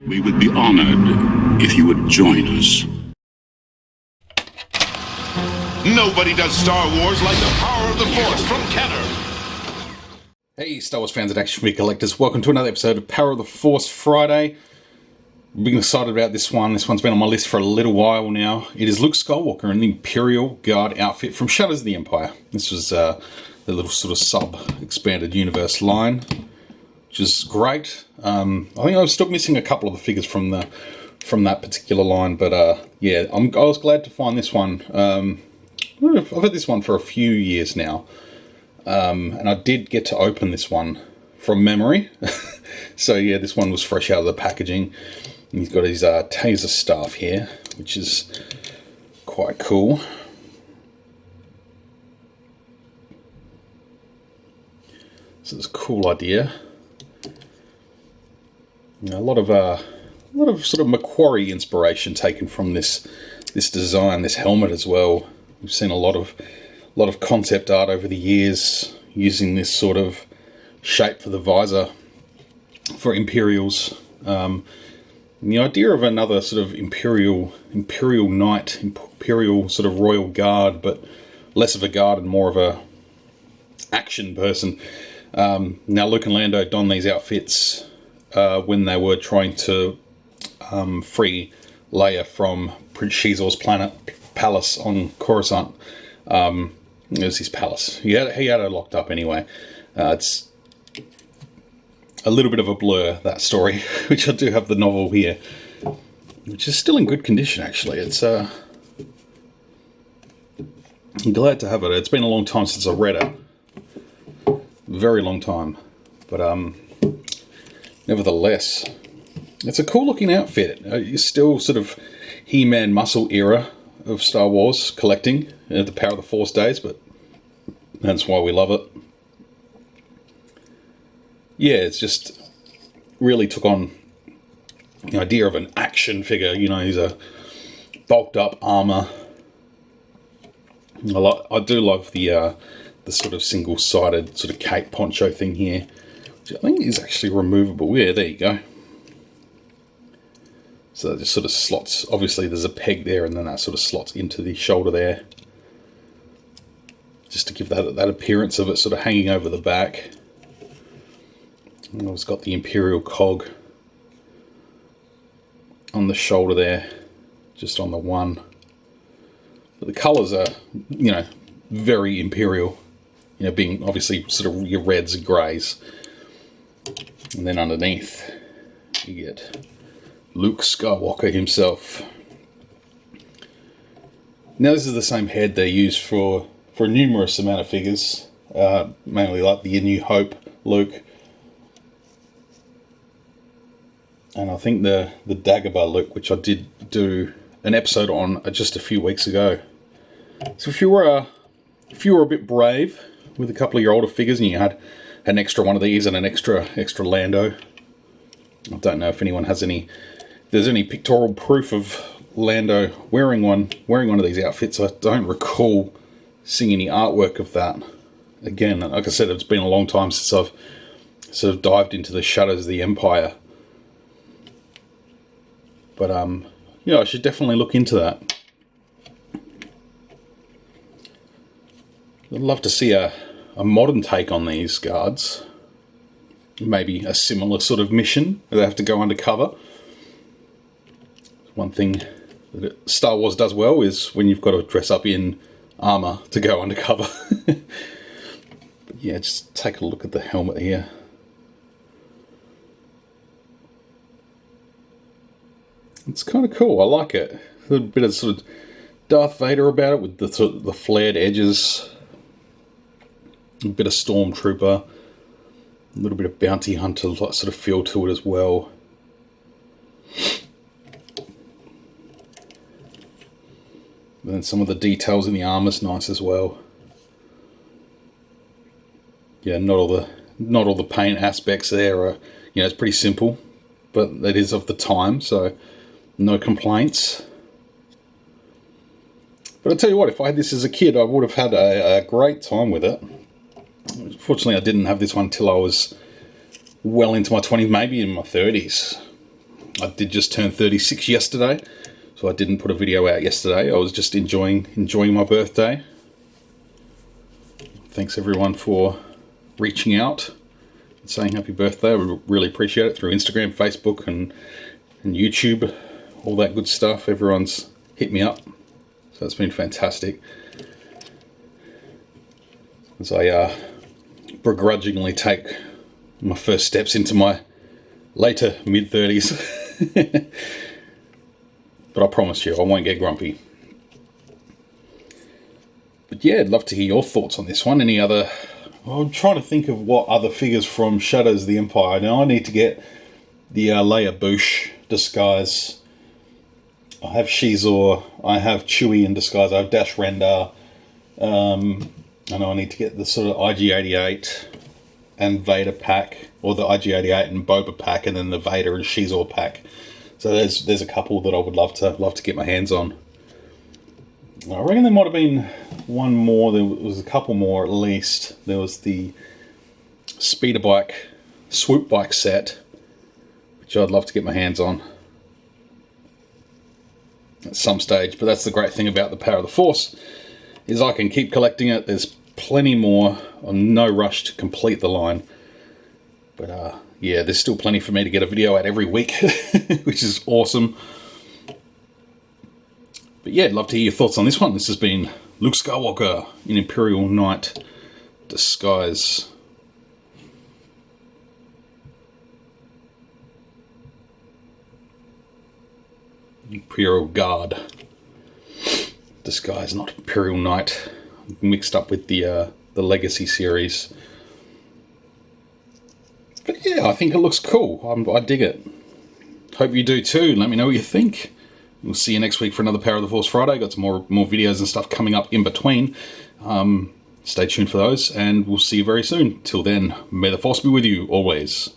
We would be honored if you would join us. Nobody does Star Wars like the power of the Force from Kenner. Hey Star Wars fans and action figure collectors, welcome to another episode of Power of the Force Friday. I'm being excited about this one. This one's been on my list for a little while now. It is Luke Skywalker in the Imperial Guard outfit from Shadows of the Empire. This was the little sort of sub-expanded universe line, which is great. I think I was still missing a couple of the figures from that particular line, but yeah, I was glad to find this one. I've had this one for a few years now. And I did get to open this one from memory. So yeah, this one was fresh out of the packaging. And he's got his taser staff here, which is quite cool. So it's a cool idea. You know, a lot of sort of Macquarie inspiration taken from this design, this helmet as well. We've seen a lot of concept art over the years using this sort of shape for the visor for Imperials. The idea of another sort of Imperial Knight, Imperial sort of Royal Guard, but less of a guard and more of a action person. Now Luke and Lando don these outfits when they were trying to free Leia from Prince Shizor's palace on Coruscant. It was his palace. He had her locked up anyway. It's a little bit of a blur, that story, which I do have the novel here, which is still in good condition actually. It's I'm glad to have it. It's been a long time since I read it. Very long time. But nevertheless, it's a cool looking outfit. It's still sort of He-Man muscle era of Star Wars collecting, the Power of the Force days, but that's why we love it. Yeah, it's just really took on the idea of an action figure. You know, he's a bulked up armor. I do love the sort of single-sided sort of cape poncho thing here, which I think is actually removable. Yeah, there you go. So that just sort of slots. Obviously, there's a peg there, and then that sort of slots into the shoulder there, just to give that appearance of it sort of hanging over the back. And it's got the Imperial cog on the shoulder there, just on the one. But the colours are, you know, very Imperial. You know, being obviously sort of your reds and greys. And then underneath, you get Luke Skywalker himself. Now this is the same head they use for a numerous amount of figures, mainly like the A New Hope Luke. And I think the Dagobah Luke, which I did do an episode on just a few weeks ago. So if you were a bit brave with a couple of your older figures and you had an extra one of these and an extra Lando, I don't know if anyone has if there's any pictorial proof of Lando wearing one of these outfits. I don't recall seeing any artwork of that. Again, like I said, it's been a long time since I've sort of dived into the Shadows of the Empire. But yeah, I should definitely look into that. I'd love to see a modern take on these guards. Maybe a similar sort of mission where they have to go undercover. One thing that Star Wars does well is when you've got to dress up in armor to go undercover. But yeah, just take a look at the helmet here. It's kind of cool. I like it. A little bit of sort of Darth Vader about it with the sort of the flared edges. A bit of Stormtrooper. A little bit of Bounty Hunter sort of feel to it as well. And then some of the details in the armor's nice as well. Yeah, not all the paint aspects there are, you know, it's pretty simple, but it is of the time, so no complaints. But I'll tell you what, if I had this as a kid, I would have had a great time with it. Fortunately, I didn't have this one till I was well into my 20s, maybe in my 30s. I did just turn 36 yesterday, so I didn't put a video out yesterday. I was just enjoying my birthday. Thanks everyone for reaching out and saying happy birthday. We really appreciate it through Instagram, Facebook, and YouTube, all that good stuff. Everyone's hit me up, so it's been fantastic. As I begrudgingly take my first steps into my later mid-30s. But I promise you, I won't get grumpy. But yeah, I'd love to hear your thoughts on this one. Any other... I'm trying to think of what other figures from Shadows of the Empire. Now, I need to get the Leia Boushh disguise. I have Shizor. I have Chewie in disguise. I have Dash Rendar. I know I need to get the sort of IG-88 and Vader pack, or the IG-88 and Boba pack, and then the Vader and Shizor pack. So there's a couple that I would love to get my hands on. I reckon there might have been one more. There was a couple more at least. There was the speeder bike, swoop bike set, which I'd love to get my hands on at some stage. But that's the great thing about the Power of the Force, is I can keep collecting it. There's plenty more. I'm no rush to complete the line. But yeah, there's still plenty for me to get a video out every week, which is awesome. But yeah, I'd love to hear your thoughts on this one. This has been Luke Skywalker in Imperial Knight disguise. Imperial Guard disguise, not Imperial Knight. Mixed up with the Legacy series. But yeah, I think it looks cool. I dig it. Hope you do too. Let me know what you think. We'll see you next week for another Power of the Force Friday. Got some more videos and stuff coming up in between. Stay tuned for those, and we'll see you very soon. Till then, may the Force be with you always.